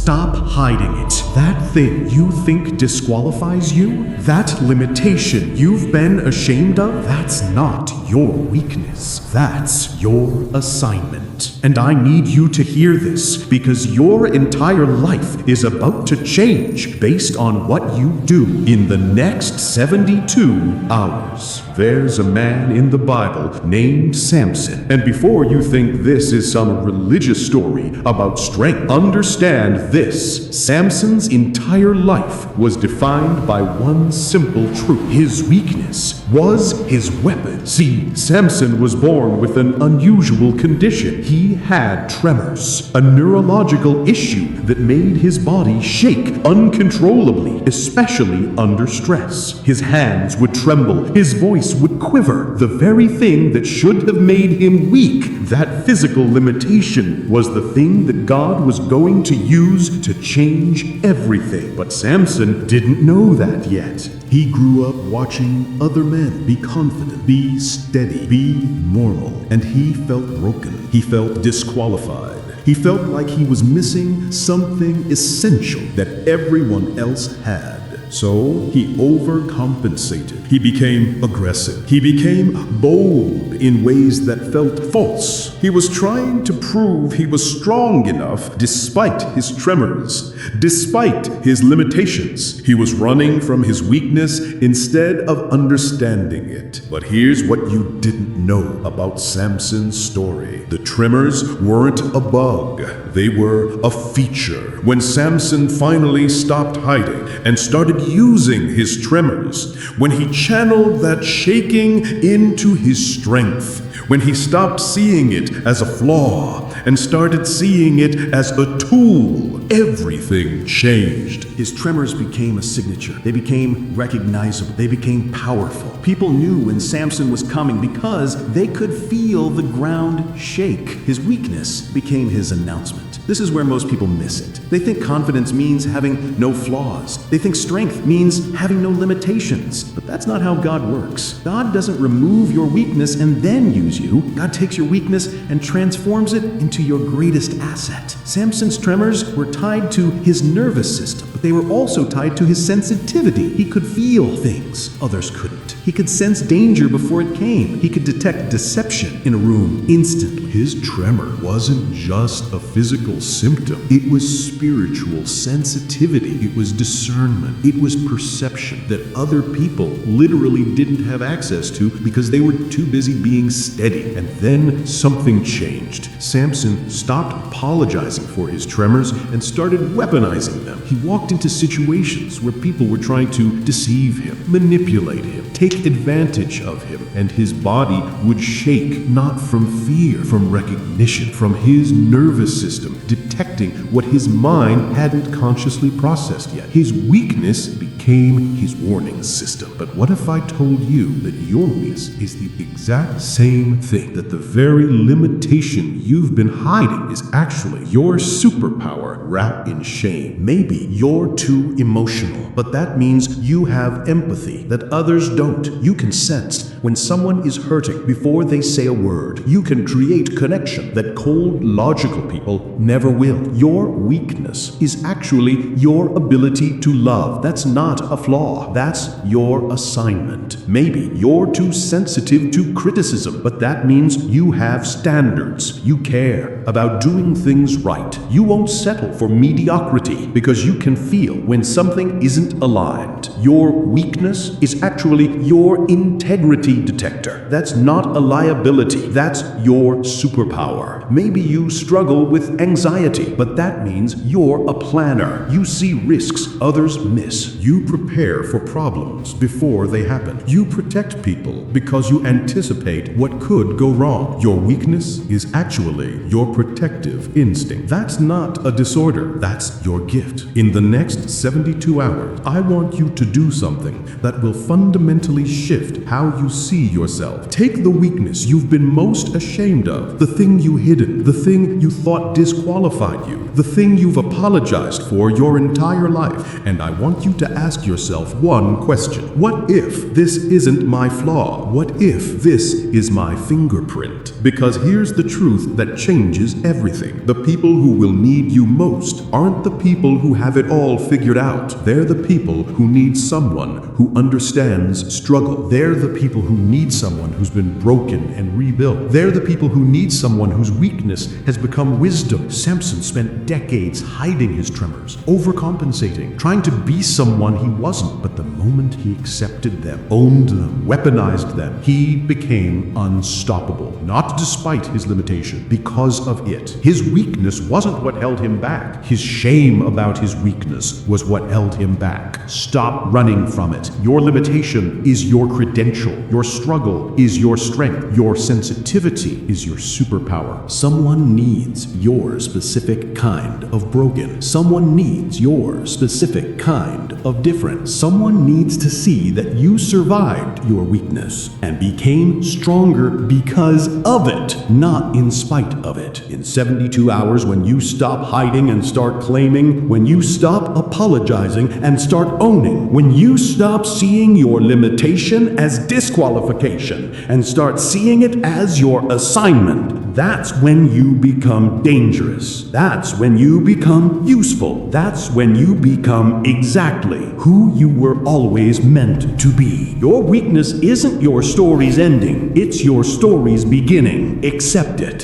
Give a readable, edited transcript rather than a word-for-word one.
Stop hiding it. That thing you think disqualifies you, that limitation you've been ashamed of, that's not your weakness. That's your assignment. And I need you to hear this because your entire life is about to change based on what you do in the next 72 hours. There's a man in the Bible named Samson. And before you think this is some religious story about strength, understand this. Samson's entire life was defined by one simple truth. His weakness was his weapon. See, Samson was born with an unusual condition. He had tremors, a neurological issue that made his body shake uncontrollably, especially under stress. His hands would tremble, his voice would quiver, the very thing that should have made him weak. That physical limitation was the thing that God was going to use to change everything. But Samson didn't know that yet. He grew up watching other men be confident, be steady, be normal, and he felt broken. He felt disqualified. He felt like he was missing something essential that everyone else had. So he overcompensated. He became aggressive. He became bold in ways that felt false. He was trying to prove he was strong enough despite his tremors, despite his limitations. He was running from his weakness instead of understanding it. But here's what you didn't know about Samson's story. The tremors weren't a bug. They were a feature. When Samson finally stopped hiding and started using his tremors, when he channeled that shaking into his strength, when he stopped seeing it as a flaw and started seeing it as a tool, everything changed. His tremors became a signature. They became recognizable. They became powerful. People knew when Samson was coming because they could feel the ground shake. His weakness became his announcement. This is where most people miss it. They think confidence means having no flaws. They think strength means having no limitations. But that's not how God works. God doesn't remove your weakness and then use you. God takes your weakness and transforms it into your greatest asset. Samson's tremors were tied to his nervous system, but they were also tied to his sensitivity. He could feel things others couldn't. He could sense danger before it came. He could detect deception in a room instantly. His tremor wasn't just a physical symptom. It was spiritual sensitivity. It was discernment. It was perception that other people literally didn't have access to because they were too busy being steady. And then something changed. Samson stopped apologizing for his tremors and started weaponizing them. He walked into situations where people were trying to deceive him, manipulate him, take advantage of him, and his body would shake, not from fear, from recognition, from his nervous system detecting what his mind hadn't consciously processed yet. His weakness became his warning system. But what if I told you that your weakness is the exact same thing, that the very limitation you've been hiding is actually your superpower wrapped in shame? Maybe you're too emotional, but that means you have empathy that others don't. You can sense when someone is hurting before they say a word. You can create connection that cold, logical people never will. Your weakness is actually your ability to love. That's not a flaw. That's your assignment. Maybe you're too sensitive to criticism, but that means you have standards. You care about doing things right. You won't settle for mediocrity because you can feel when something isn't aligned. Your weakness is actually your integrity detector. That's not a liability. That's your superpower. Maybe you struggle with anxiety, but that means you're a planner. You see risks others miss. You prepare for problems before they happen. You protect people because you anticipate what could go wrong. Your weakness is actually your protective instinct. That's not a disorder. That's your gift. In the next 72 hours, I want you to do something that will fundamentally shift how you see yourself. Take the weakness you've been most ashamed of, the thing you hid hidden, the thing you thought disqualified you, the thing you've apologized for your entire life. And I want you to ask yourself one question. What if this isn't my flaw? What if this is my fingerprint? Because here's the truth that changes everything. The people who will need you most aren't the people who have it all figured out. They're the people who need someone who understands struggle. They're the people who need someone who's been broken and rebuilt. They're the people who need someone whose weakness has become wisdom. Samson spent decades hiding his tremors, overcompensating, trying to be someone he wasn't. But the moment he accepted them, owned them, weaponized them, he became unstoppable. Not despite his limitation, because of it. His weakness wasn't what held him back. His shame about his weakness was what held him back. Stop running from it. Your limitation is your credential. Your struggle is your strength. Your sensitivity is your superpower. Someone needs your specific kind of broken. Someone needs your specific kind of different. Someone needs to see that you survived your weakness and became stronger because of it, not in spite of it. In 72 hours, when you stop hiding and start claiming, when you stop apologizing and start owning, when you stop seeing your limitation as disqualification and start seeing it as your assignment, that's when you become dangerous. That's when you become useful. That's when you become exactly who you were always meant to be. Your weakness isn't your story's ending, it's your story's beginning. Accept it.